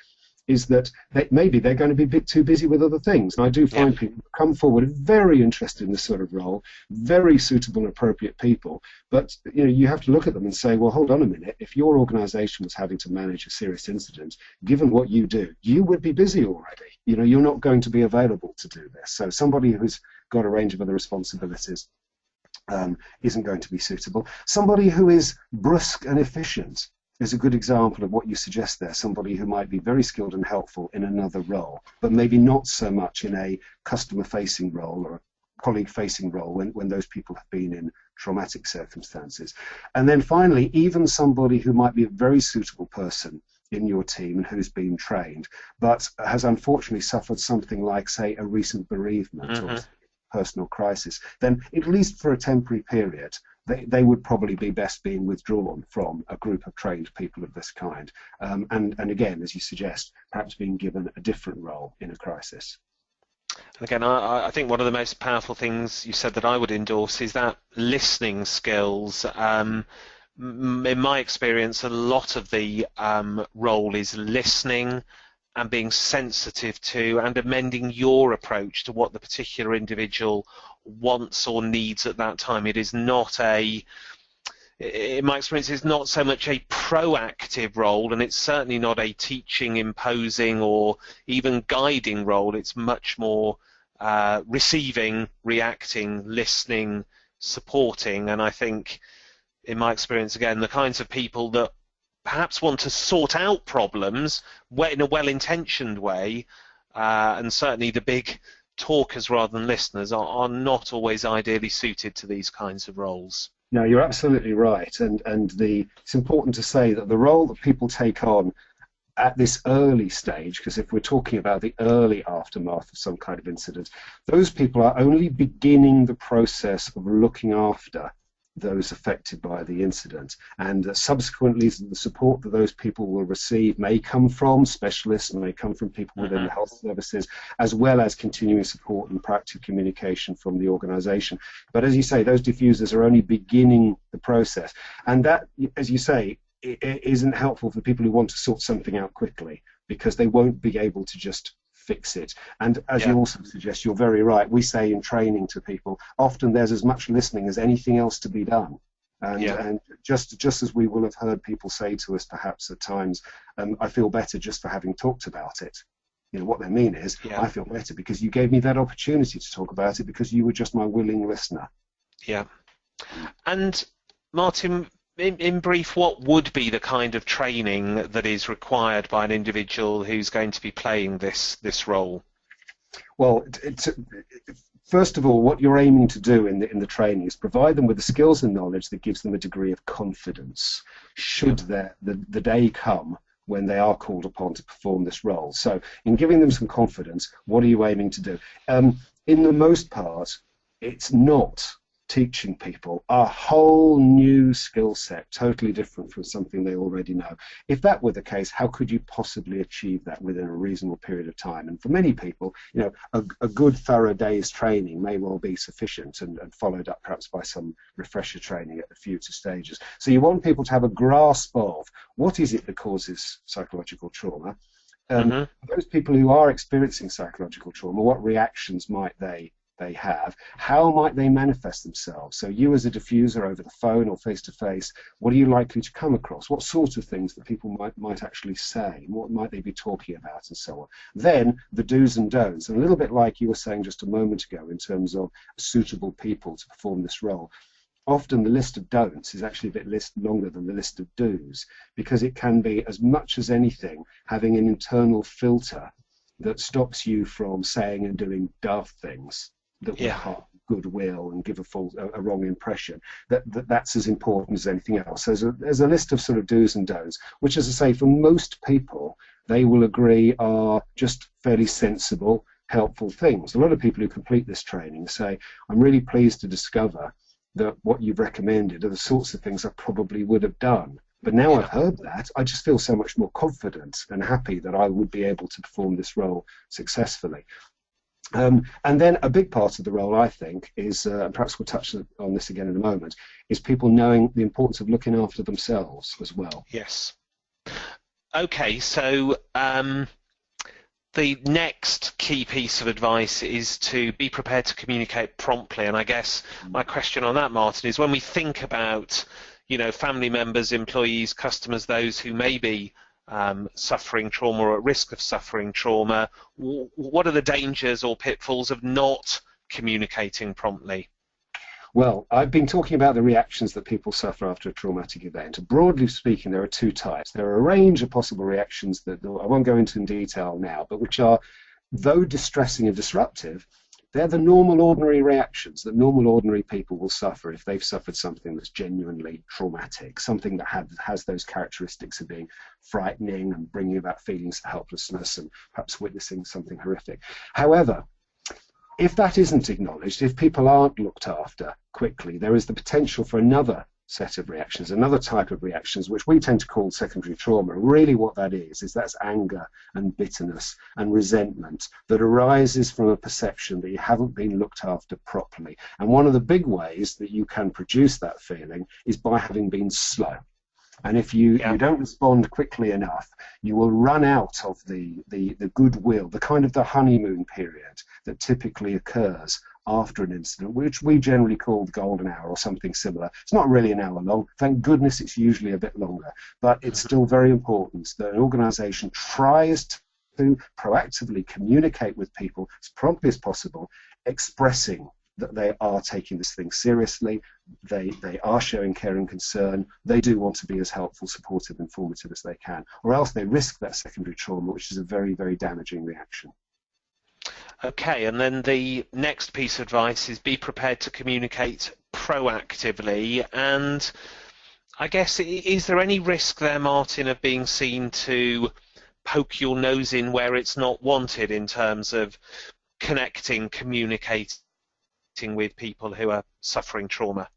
is that maybe they're going to be a bit too busy with other things. And I do find people come forward very interested in this sort of role, very suitable and appropriate people, but you have to look at them and say, well, hold on a minute, if your organisation was having to manage a serious incident, given what you do, you would be busy already. You're not going to be available to do this. So somebody who's got a range of other responsibilities isn't going to be suitable. Somebody who is brusque and efficient is a good example of what you suggest there, somebody who might be very skilled and helpful in another role, but maybe not so much in a customer-facing role or a colleague-facing role when those people have been in traumatic circumstances. And then finally, even somebody who might be a very suitable person in your team and who's been trained, but has unfortunately suffered something like, say, a recent bereavement or personal crisis, then at least for a temporary period, they would probably be best being withdrawn from a group of trained people of this kind. And again, as you suggest, perhaps being given a different role in a crisis. Again, I think one of the most powerful things you said that I would endorse is that listening skills. In my experience, a lot of the role is listening and being sensitive to and amending your approach to what the particular individual wants or needs at that time. It is not in my experience, it's not so much a proactive role, and it's certainly not a teaching, imposing, or even guiding role. It's much more receiving, reacting, listening, supporting, and I think, in my experience, again, the kinds of people that perhaps want to sort out problems in a well-intentioned way, and certainly the big talkers rather than listeners are not always ideally suited to these kinds of roles. No, you're absolutely right, and it's important to say that the role that people take on at this early stage, because if we're talking about the early aftermath of some kind of incident, those people are only beginning the process of looking after those affected by the incident, and subsequently the support that those people will receive may come from specialists, may come from people within the health services, as well as continuing support and proactive communication from the organisation. But as you say, those diffusers are only beginning the process, and that, as you say, it isn't helpful for people who want to sort something out quickly, because they won't be able to just fix it. And as you also suggest, you're very right, we say in training to people, often there's as much listening as anything else to be done. And just as we will have heard people say to us perhaps at times, I feel better just for having talked about it. What they mean is, I feel better because you gave me that opportunity to talk about it, because you were just my willing listener. Yeah. And Martin, in brief, what would be the kind of training that is required by an individual who's going to be playing this role? Well, first of all, what you're aiming to do in the training is provide them with the skills and knowledge that gives them a degree of confidence should the day come when they are called upon to perform this role. So in giving them some confidence, what are you aiming to do? In the most part, it's not teaching people a whole new skill set, totally different from something they already know. If that were the case, how could you possibly achieve that within a reasonable period of time? And for many people, a good thorough day's training may well be sufficient, and followed up perhaps by some refresher training at the future stages. So you want people to have a grasp of what is it that causes psychological trauma. Those people who are experiencing psychological trauma, what reactions might they they have, how might they manifest themselves? So you as a diffuser over the phone or face-to-face, what are you likely to come across? What sort of things that people might actually say? What might they be talking about, and so on? Then the do's and don'ts, and a little bit like you were saying just a moment ago in terms of suitable people to perform this role. Often the list of don'ts is actually a bit longer than the list of do's, because it can be, as much as anything, having an internal filter that stops you from saying and doing daft things that will harm goodwill and give a wrong impression. That's as important as anything else. So there's a list of sort of do's and don'ts, which, as I say, for most people, they will agree are just fairly sensible, helpful things. A lot of people who complete this training say, I'm really pleased to discover that what you've recommended are the sorts of things I probably would have done. But now I've heard that, I just feel so much more confident and happy that I would be able to perform this role successfully. And then a big part of the role, I think, is, and perhaps we'll touch on this again in a moment, is people knowing the importance of looking after themselves as well. Yes. Okay, so the next key piece of advice is to be prepared to communicate promptly. And I guess my question on that, Martin, is when we think about, you know, family members, employees, customers, those who may be suffering trauma or at risk of suffering trauma, what are the dangers or pitfalls of not communicating promptly? Well, I've been talking about the reactions that people suffer after a traumatic event. Broadly speaking, there are two types. There are a range of possible reactions that I won't go into in detail now, but which are, though distressing and disruptive, they're the normal, ordinary reactions that normal, ordinary people will suffer if they've suffered something that's genuinely traumatic, something that has those characteristics of being frightening and bringing about feelings of helplessness and perhaps witnessing something horrific. However, if that isn't acknowledged, if people aren't looked after quickly, there is the potential for another set of reactions, another type of reactions, which we tend to call secondary trauma. Really what that is that's anger and bitterness and resentment that arises from a perception that you haven't been looked after properly. And one of the big ways that you can produce that feeling is by having been slow. And if you don't respond quickly enough, you will run out of the goodwill, the kind of the honeymoon period that typically occurs after an incident, which we generally call the golden hour or something similar. It's not really an hour long. Thank goodness it's usually a bit longer. But it's still very important that an organization tries to proactively communicate with people as promptly as possible, expressing that they are taking this thing seriously, they are showing care and concern, they do want to be as helpful, supportive, informative as they can, or else they risk that secondary trauma, which is a very, very damaging reaction. Okay, and then the next piece of advice is be prepared to communicate proactively. And I guess, is there any risk there, Martin, of being seen to poke your nose in where it's not wanted in terms of connecting, communicating with people who are suffering trauma?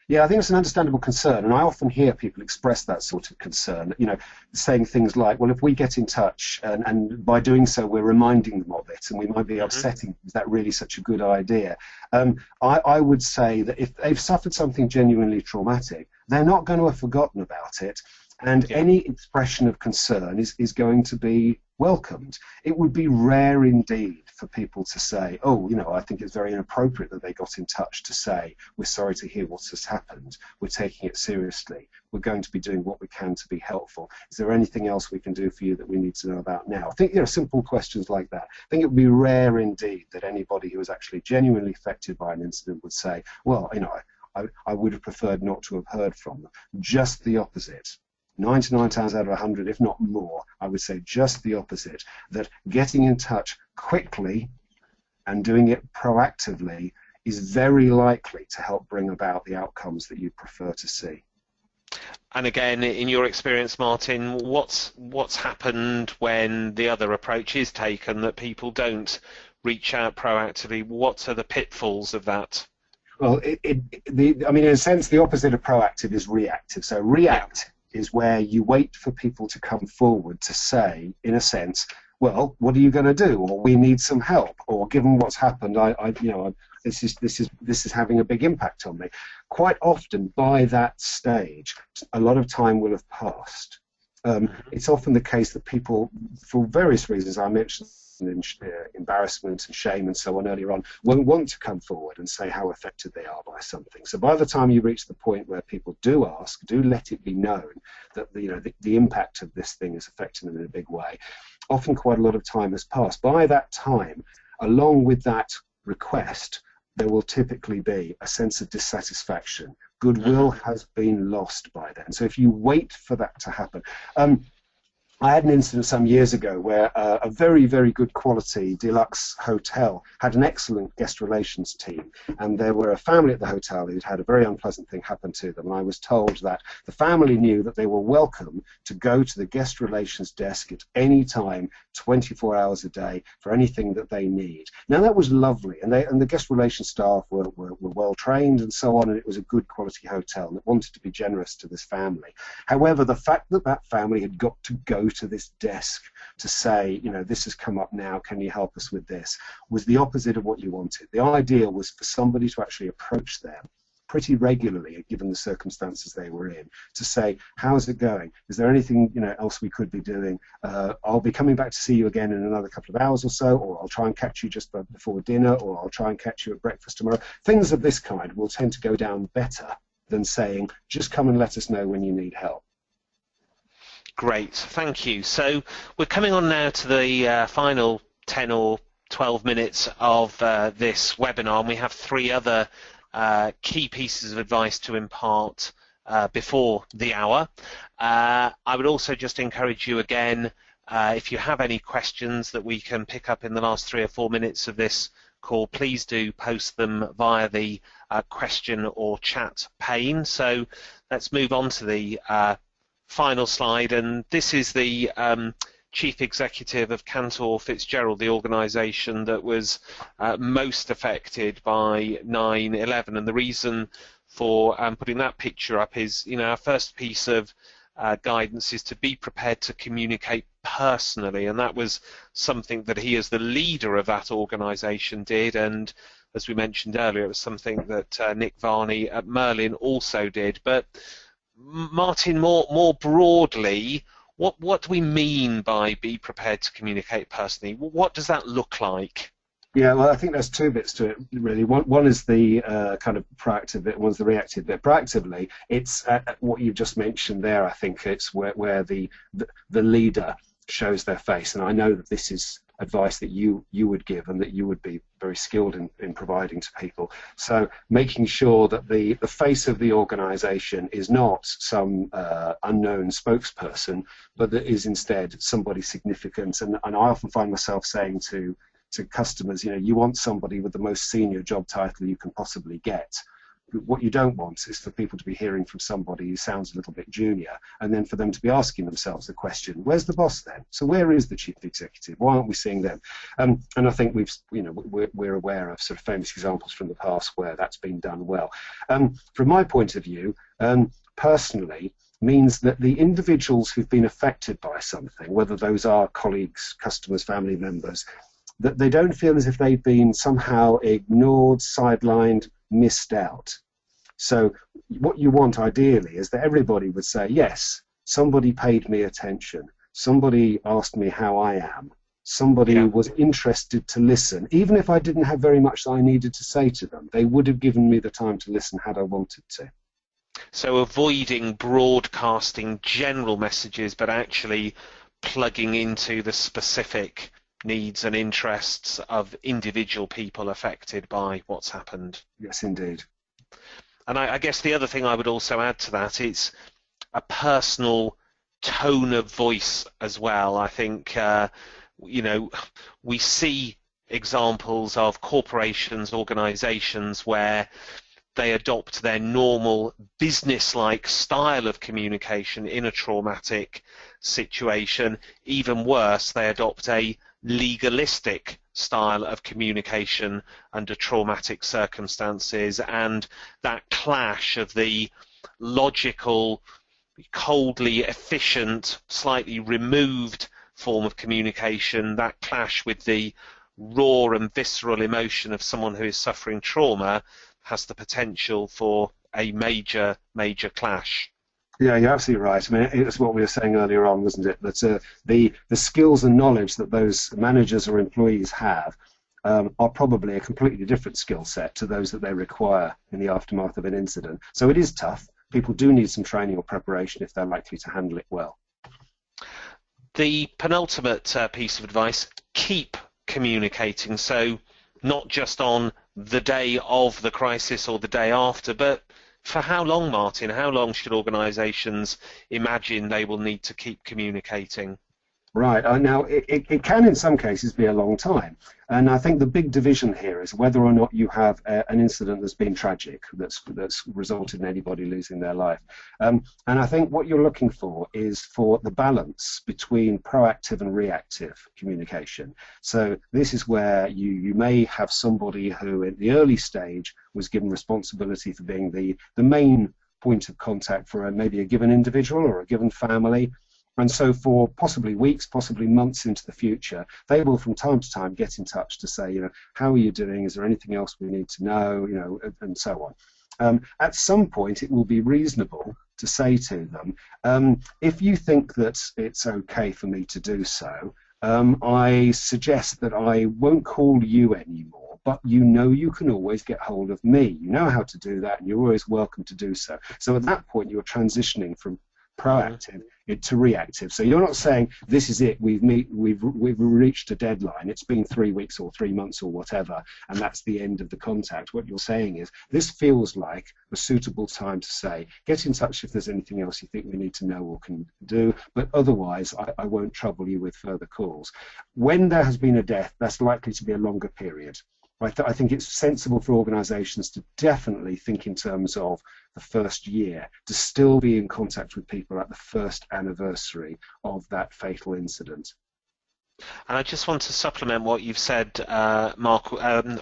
Yeah, I think it's an understandable concern, and I often hear people express that sort of concern, you know, saying things like, well, if we get in touch, and by doing so we're reminding them of it, and we might be upsetting, is that really such a good idea? I would say that if they've suffered something genuinely traumatic, they're not going to have forgotten about it, and any expression of concern is going to be welcomed. It would be rare indeed for people to say, oh, you know, I think it's very inappropriate that they got in touch to say, we're sorry to hear what has happened, we're taking it seriously, we're going to be doing what we can to be helpful. Is there anything else we can do for you that we need to know about now? I think, you know, simple questions like that. I think it would be rare indeed that anybody who was actually genuinely affected by an incident would say, well, you know, I would have preferred not to have heard from them. Just the opposite. 99 times out of 100, if not more, I would say just the opposite, that getting in touch quickly and doing it proactively is very likely to help bring about the outcomes that you prefer to see. And again, in your experience, Martin, what's happened when the other approach is taken, that people don't reach out proactively? What are the pitfalls of that? Well, I mean, in a sense, the opposite of proactive is reactive. So react is where you wait for people to come forward to say, in a sense, well, what are you going to do? Or we need some help. Or given what's happened, this is having a big impact on me. Quite often, by that stage, a lot of time will have passed. It's often the case that people, for various reasons I mentioned embarrassment and shame and so on earlier on, won't want to come forward and say how affected they are by something. So by the time you reach the point where people do ask, do let it be known that the impact of this thing is affecting them in a big way. Often quite a lot of time has passed. By that time, along with that request, there will typically be a sense of dissatisfaction. Goodwill has been lost by then. So if you wait for that to happen, I had an incident some years ago where a very, very good quality deluxe hotel had an excellent guest relations team, and there were a family at the hotel who'd had a very unpleasant thing happen to them, and I was told that the family knew that they were welcome to go to the guest relations desk at any time, 24 hours a day, for anything that they need. Now that was lovely, and the guest relations staff were well trained and so on, and it was a good quality hotel, and it wanted to be generous to this family. However, the fact that that family had got to go to this desk to say, this has come up now, can you help us with this, was the opposite of what you wanted. The idea was for somebody to actually approach them pretty regularly, given the circumstances they were in, to say, how's it going? Is there anything else we could be doing? I'll be coming back to see you again in another couple of hours or so, or I'll try and catch you just before dinner, or I'll try and catch you at breakfast tomorrow. Things of this kind will tend to go down better than saying, just come and let us know when you need help. Great, thank you. So we're coming on now to the final 10 or 12 minutes of this webinar, and we have three other key pieces of advice to impart before the hour. I would also just encourage you again, if you have any questions that we can pick up in the last 3 or 4 minutes of this call, please do post them via the question or chat pane. So let's move on to the final slide, and this is the Chief Executive of Cantor Fitzgerald, the organisation that was most affected by 9/11. And the reason for putting that picture up is, our first piece of guidance is to be prepared to communicate personally, and that was something that he, as the leader of that organisation, did. And as we mentioned earlier, it was something that Nick Varney at Merlin also did. But Martin, more broadly, what do we mean by be prepared to communicate personally? What does that look like? Yeah, well, I think there's two bits to it, really. One is the kind of proactive bit, one's the reactive bit. Proactively, it's what you've just mentioned there. I think it's where the leader shows their face, and I know that this is advice that you would give and that you would be very skilled in providing to people. So making sure that the face of the organisation is not some unknown spokesperson, but that is instead somebody significant. And I often find myself saying to customers, you want somebody with the most senior job title you can possibly get. What you don't want is for people to be hearing from somebody who sounds a little bit junior, and then for them to be asking themselves the question, where's the boss then? So where is the chief executive? Why aren't we seeing them? And I think we're aware of sort of famous examples from the past where that's been done well. From my point of view, personally, means that the individuals who've been affected by something, whether those are colleagues, customers, family members, that they don't feel as if they've been somehow ignored, sidelined, missed out. So what you want ideally is that everybody would say, yes, somebody paid me attention, somebody asked me how I am, somebody was interested to listen. Even if I didn't have very much that I needed to say to them, they would have given me the time to listen had I wanted to. So avoiding broadcasting general messages, but actually plugging into the specific needs and interests of individual people affected by what's happened. Yes, indeed. And I guess the other thing I would also add to that is a personal tone of voice as well. I think, we see examples of corporations, organisations where they adopt their normal business-like style of communication in a traumatic situation. Even worse, they adopt a legalistic style of communication under traumatic circumstances, and that clash of the logical, coldly efficient, slightly removed form of communication, that clash with the raw and visceral emotion of someone who is suffering trauma, has the potential for a major clash. Yeah, you're absolutely right. I mean, it's what we were saying earlier on, wasn't it? That the skills and knowledge that those managers or employees have are probably a completely different skill set to those that they require in the aftermath of an incident. So it is tough. People do need some training or preparation if they're likely to handle it well. The penultimate piece of advice: keep communicating. So not just on the day of the crisis or the day after, but for how long, Martin? How long should organisations imagine they will need to keep communicating? Right. Now, it can in some cases be a long time. And I think the big division here is whether or not you have an incident that's been tragic, that's resulted in anybody losing their life. And I think what you're looking for is for the balance between proactive and reactive communication. So this is where you may have somebody who at the early stage was given responsibility for being the main point of contact for maybe a given individual or a given family. And so for possibly weeks, possibly months into the future, they will from time to time get in touch to say, how are you doing? Is there anything else we need to know? And so on. At some point, it will be reasonable to say to them, if you think that it's okay for me to do so, I suggest that I won't call you anymore, but you can always get hold of me. You know how to do that, and you're always welcome to do so. So at that point, you're transitioning from proactive to reactive. So you're not saying this is it, we've reached a deadline, it's been 3 weeks or 3 months or whatever, and that's the end of the contact. What you're saying is this feels like a suitable time to say, get in touch if there's anything else you think we need to know or can do, but otherwise I won't trouble you with further calls. When there has been a death, that's likely to be a longer period. I think it's sensible for organisations to definitely think in terms of the first year, to still be in contact with people at the first anniversary of that fatal incident. And I just want to supplement what you've said, Martin,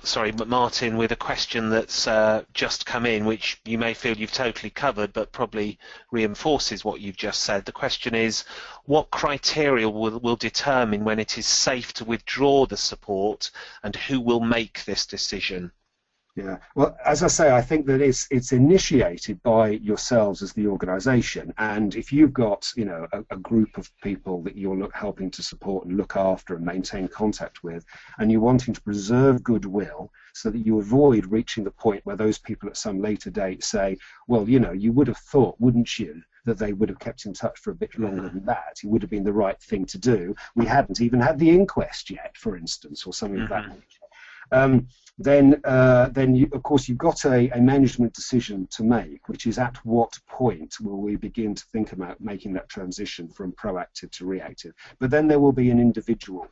with a question that's just come in, which you may feel you've totally covered, but probably reinforces what you've just said. The question is, what criteria will determine when it is safe to withdraw the support, and who will make this decision? Yeah, well, as I say, I think that it's initiated by yourselves as the organisation, and if you've got a group of people that you're helping to support and look after and maintain contact with, and you're wanting to preserve goodwill so that you avoid reaching the point where those people at some later date say, well, you would have thought, wouldn't you, that they would have kept in touch for a bit longer than that. It would have been the right thing to do. We hadn't even had the inquest yet, for instance, or something of that nature. Then of course, you've got a management decision to make, which is at what point will we begin to think about making that transition from proactive to reactive. But then there will be an individual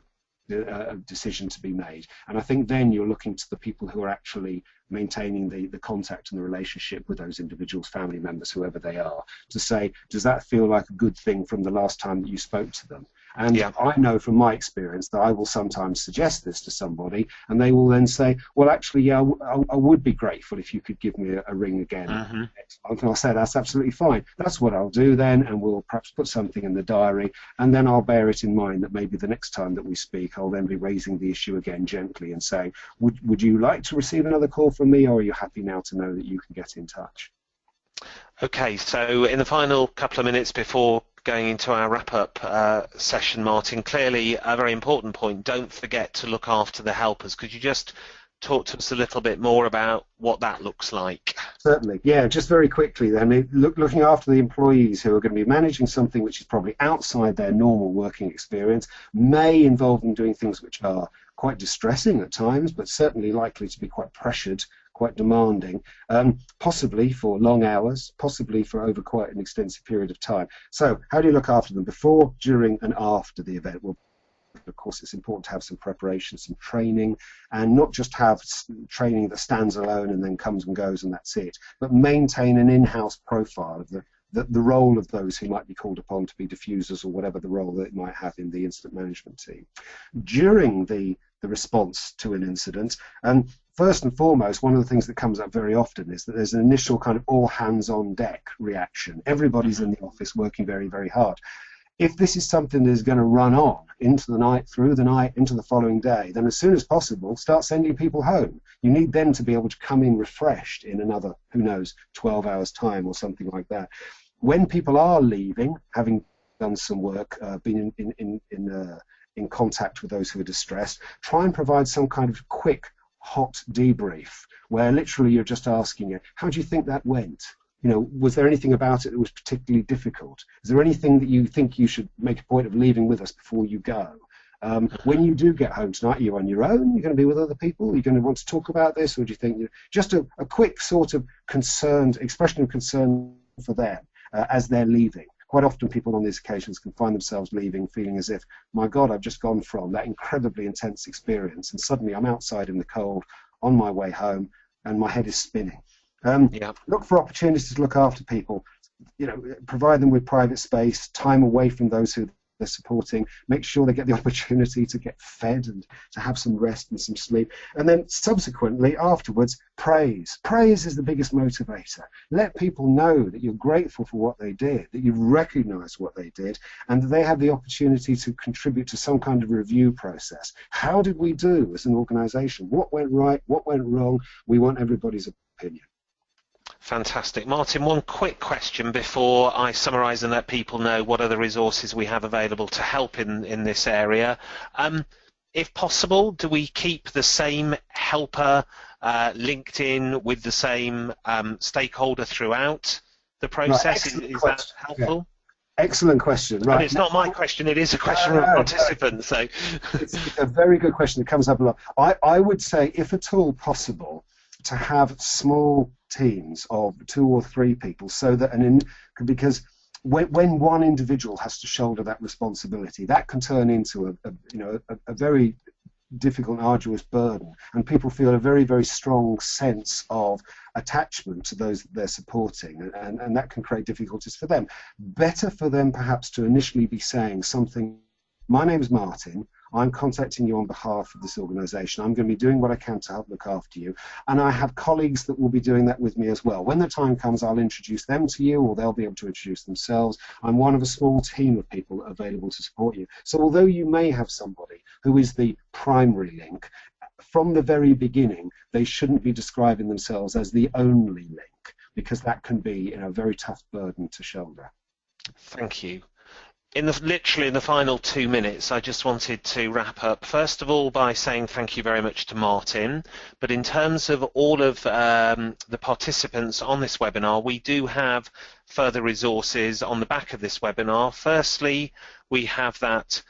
decision to be made, and I think then you're looking to the people who are actually maintaining the contact and the relationship with those individuals, family members, whoever they are, to say, does that feel like a good thing from the last time that you spoke to them? And yeah. I know from my experience that I will sometimes suggest this to somebody, and they will then say, well, actually, yeah, I would be grateful if you could give me a ring again next month. And I'll say, that's absolutely fine. That's what I'll do then, and we'll perhaps put something in the diary, and then I'll bear it in mind that maybe the next time that we speak, I'll then be raising the issue again gently and saying, would you like to receive another call from me, or are you happy now to know that you can get in touch? Okay, so in the final couple of minutes before going into our wrap-up session, Martin, clearly a very important point. Don't forget to look after the helpers. Could you just talk to us a little bit more about what that looks like? Certainly. Yeah, just very quickly then, looking after the employees who are going to be managing something which is probably outside their normal working experience, may involve them doing things which are quite distressing at times, but certainly likely to be quite pressured, quite demanding, possibly for long hours, possibly for over quite an extensive period of time. So how do you look after them before, during and after the event? Well, of course, it's important to have some preparation, some training, and not just have training that stands alone and then comes and goes and that's it, but maintain an in-house profile of the role of those who might be called upon to be diffusers or whatever the role that it might have in the incident management team. During the response to an incident, and first and foremost, one of the things that comes up very often is that there's an initial kind of all hands on deck reaction. Everybody's in the office working very, very hard. If this is something that is going to run on into the night, through the night, into the following day, then as soon as possible, start sending people home. You need them to be able to come in refreshed in another, who knows, 12 hours time or something like that. When people are leaving, having done some work, been in contact with those who are distressed, try and provide some kind of quick, hot debrief where literally you're just asking you, how do you think that went? You know, was there anything about it that was particularly difficult? Is there anything that you think you should make a point of leaving with us before you go? When you do get home tonight, are you on your own? You're going to be with other people? Are you going to want to talk about this? Or do you think just a quick sort of concerned expression of concern for them as they're leaving? Quite often people on these occasions can find themselves leaving feeling as if, my God, I've just gone from that incredibly intense experience and suddenly I'm outside in the cold on my way home and my head is spinning. Look for opportunities to look after people, you know, provide them with private space, time away from those who they're supporting, make sure they get the opportunity to get fed and to have some rest and some sleep, and then subsequently afterwards praise. Praise is the biggest motivator. Let people know that you're grateful for what they did, that you recognize what they did, and that they have the opportunity to contribute to some kind of review process. How did we do as an organization? What went right? What went wrong? We want everybody's opinion. Fantastic. Martin, one quick question before I summarise and let people know what other resources we have available to help in this area. If possible, do we keep the same helper linked in with the same stakeholder throughout the process? Right, is that helpful? Yeah. Excellent question. Right. And it's not my question, it is a question from participants. So. It's a very good question. It comes up a lot. I would say, if at all possible, to have small teams of 2 or 3 people, so that because when one individual has to shoulder that responsibility, that can turn into a very difficult and arduous burden, and people feel a very, very strong sense of attachment to those that they're supporting, and that can create difficulties for them. Better for them perhaps to initially be saying something, my name is Martin, I'm contacting you on behalf of this organisation. I'm going to be doing what I can to help look after you. And I have colleagues that will be doing that with me as well. When the time comes, I'll introduce them to you, or they'll be able to introduce themselves. I'm one of a small team of people available to support you. So although you may have somebody who is the primary link, from the very beginning, they shouldn't be describing themselves as the only link, because that can be a very tough burden to shoulder. Thank you. Literally in the final 2 minutes, I just wanted to wrap up, first of all, by saying thank you very much to Martin. But in terms of all of the participants on this webinar, we do have further resources on the back of this webinar. Firstly, we have that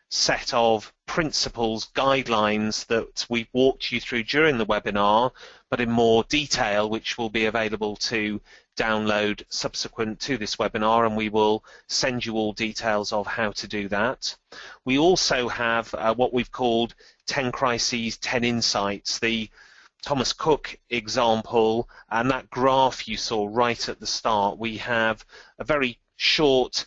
set of principles, guidelines that we've walked you through during the webinar, but in more detail, which will be available to download subsequent to this webinar, and we will send you all details of how to do that. We also have what we've called 10 Crises, 10 Insights, the Thomas Cook example, and that graph you saw right at the start. We have a very short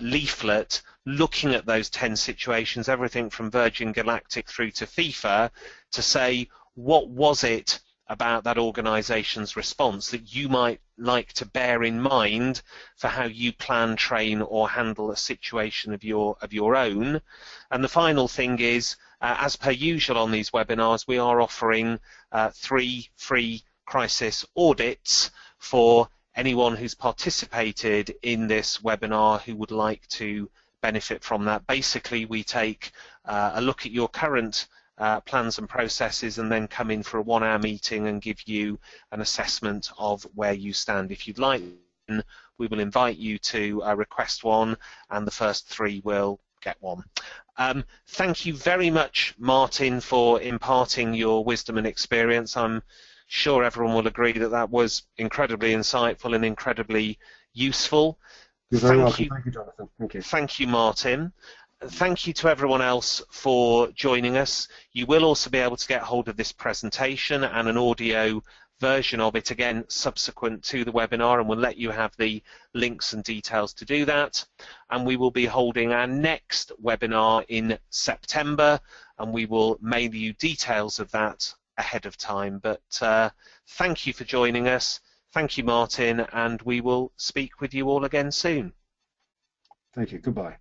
leaflet looking at those 10 situations, everything from Virgin Galactic through to FIFA, to say what was it about that organisation's response that you might like to bear in mind for how you plan, train or handle a situation of your own. And the final thing is, as per usual on these webinars, we are offering 3 free crisis audits for anyone who's participated in this webinar who would like to benefit from that. Basically, we take a look at your current plans and processes and then come in for a 1-hour meeting and give you an assessment of where you stand. If you'd like, we will invite you to request one, and the first 3 will get one. Thank you very much, Martin, for imparting your wisdom and experience. I'm sure everyone will agree that that was incredibly insightful and incredibly useful. You're very welcome. Thank you, Jonathan. Thank you. Thank you, Martin. Thank you to everyone else for joining us. You will also be able to get hold of this presentation and an audio version of it, again, subsequent to the webinar, and we'll let you have the links and details to do that. And we will be holding our next webinar in September, and we will mail you details of that ahead of time. But thank you for joining us. Thank you, Martin, and we will speak with you all again soon. Thank you. Goodbye.